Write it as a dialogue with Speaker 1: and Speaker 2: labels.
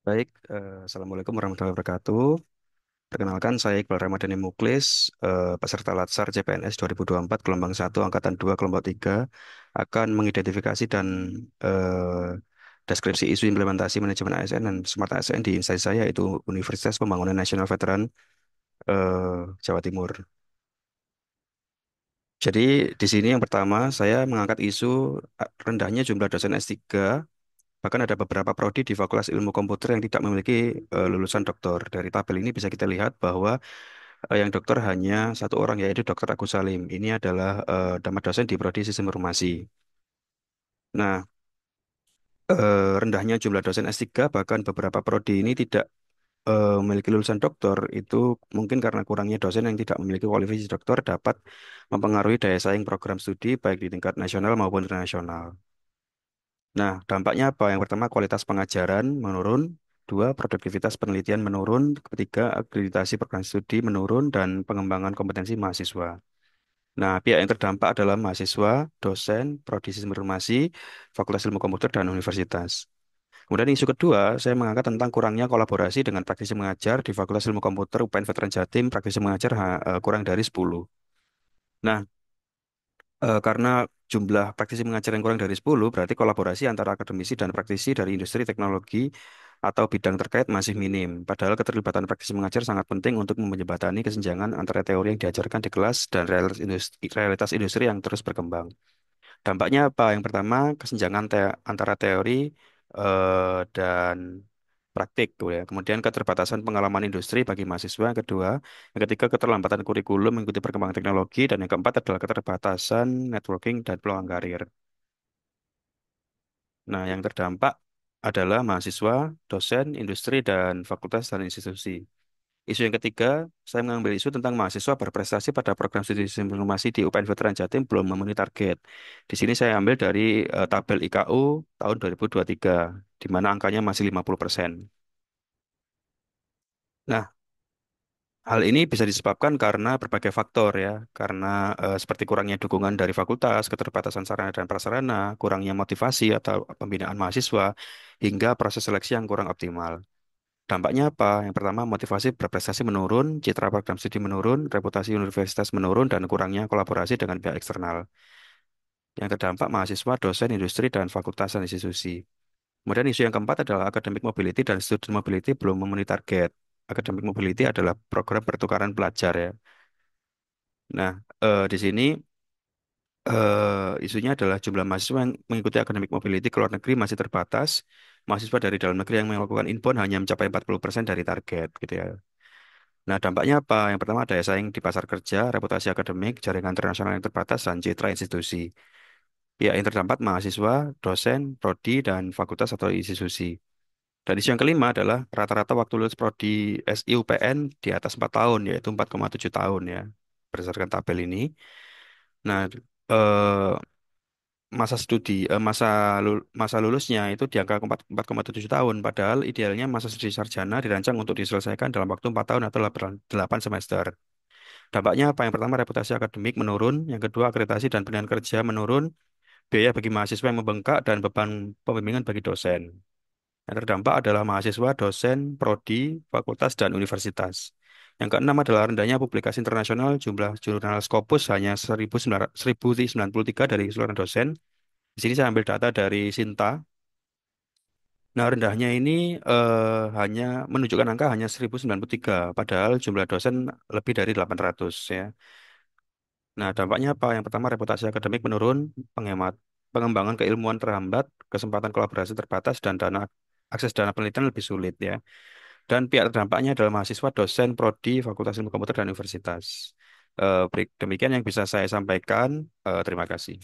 Speaker 1: Baik, Assalamualaikum warahmatullahi wabarakatuh. Perkenalkan, saya Iqbal Ramadhani Muklis, peserta Latsar CPNS 2024, gelombang 1, Angkatan 2, kelompok 3, akan mengidentifikasi dan eh, deskripsi isu implementasi manajemen ASN dan Smart ASN di instansi saya, yaitu Universitas Pembangunan Nasional Veteran Jawa Timur. Jadi, di sini yang pertama, saya mengangkat isu rendahnya jumlah dosen S3. Bahkan ada beberapa prodi di Fakultas Ilmu Komputer yang tidak memiliki lulusan doktor. Dari tabel ini bisa kita lihat bahwa yang dokter hanya satu orang, yaitu Dokter Agus Salim. Ini adalah nama dosen di Prodi Sistem Informasi. Nah, rendahnya jumlah dosen S3, bahkan beberapa prodi ini tidak memiliki lulusan doktor, itu mungkin karena kurangnya dosen yang tidak memiliki kualifikasi doktor dapat mempengaruhi daya saing program studi baik di tingkat nasional maupun internasional. Nah, dampaknya apa? Yang pertama, kualitas pengajaran menurun. Dua, produktivitas penelitian menurun. Ketiga, akreditasi program studi menurun dan pengembangan kompetensi mahasiswa. Nah, pihak yang terdampak adalah mahasiswa, dosen, prodi sistem informasi, Fakultas Ilmu Komputer, dan universitas. Kemudian isu kedua, saya mengangkat tentang kurangnya kolaborasi dengan praktisi mengajar di Fakultas Ilmu Komputer UPN Veteran Jatim, praktisi mengajar kurang dari 10. Nah, karena jumlah praktisi mengajar yang kurang dari 10, berarti kolaborasi antara akademisi dan praktisi dari industri teknologi atau bidang terkait masih minim. Padahal keterlibatan praktisi mengajar sangat penting untuk menjembatani kesenjangan antara teori yang diajarkan di kelas dan realitas industri yang terus berkembang. Dampaknya apa? Yang pertama, kesenjangan antara teori dan praktik, gitu ya. Kemudian keterbatasan pengalaman industri bagi mahasiswa. Yang kedua, yang ketiga, keterlambatan kurikulum mengikuti perkembangan teknologi, dan yang keempat adalah keterbatasan networking dan peluang karir. Nah, yang terdampak adalah mahasiswa, dosen, industri, dan fakultas dan institusi. Isu yang ketiga, saya mengambil isu tentang mahasiswa berprestasi pada program studi sistem informasi di UPN Veteran Jatim belum memenuhi target. Di sini saya ambil dari tabel IKU tahun 2023, di mana angkanya masih 50%. Nah, hal ini bisa disebabkan karena berbagai faktor ya, karena seperti kurangnya dukungan dari fakultas, keterbatasan sarana dan prasarana, kurangnya motivasi atau pembinaan mahasiswa, hingga proses seleksi yang kurang optimal. Dampaknya apa? Yang pertama, motivasi berprestasi menurun, citra program studi menurun, reputasi universitas menurun, dan kurangnya kolaborasi dengan pihak eksternal. Yang terdampak mahasiswa, dosen, industri, dan fakultas dan institusi. Kemudian isu yang keempat adalah academic mobility dan student mobility belum memenuhi target. Academic mobility adalah program pertukaran pelajar ya. Nah, di sini isunya adalah jumlah mahasiswa yang mengikuti academic mobility ke luar negeri masih terbatas. Mahasiswa dari dalam negeri yang melakukan inbound hanya mencapai 40% dari target gitu ya. Nah, dampaknya apa? Yang pertama, daya saing di pasar kerja, reputasi akademik, jaringan internasional yang terbatas, dan citra institusi. Pihak yang terdampak mahasiswa, dosen, prodi, dan fakultas atau institusi. Dan isu yang kelima adalah rata-rata waktu lulus prodi SIUPN di atas 4 tahun, yaitu 4,7 tahun ya, berdasarkan tabel ini. Nah, eh, masa lulusnya itu di angka 4,7 tahun, padahal idealnya masa studi sarjana dirancang untuk diselesaikan dalam waktu 4 tahun atau 8 semester. Dampaknya apa? Yang pertama, reputasi akademik menurun. Yang kedua, akreditasi dan pilihan kerja menurun. Biaya bagi mahasiswa yang membengkak dan beban pembimbingan bagi dosen. Yang terdampak adalah mahasiswa, dosen, prodi, fakultas, dan universitas. Yang keenam adalah rendahnya publikasi internasional. Jumlah jurnal Scopus hanya 1093 dari keseluruhan dosen. Di sini saya ambil data dari Sinta. Nah, rendahnya ini hanya menunjukkan angka hanya 1093, padahal jumlah dosen lebih dari 800 ya. Nah, dampaknya apa? Yang pertama, reputasi akademik menurun, pengembangan keilmuan terhambat, kesempatan kolaborasi terbatas, dan akses dana penelitian lebih sulit ya. Dan pihak terdampaknya adalah mahasiswa, dosen, prodi, Fakultas Ilmu Komputer, dan universitas. Demikian yang bisa saya sampaikan. Terima kasih.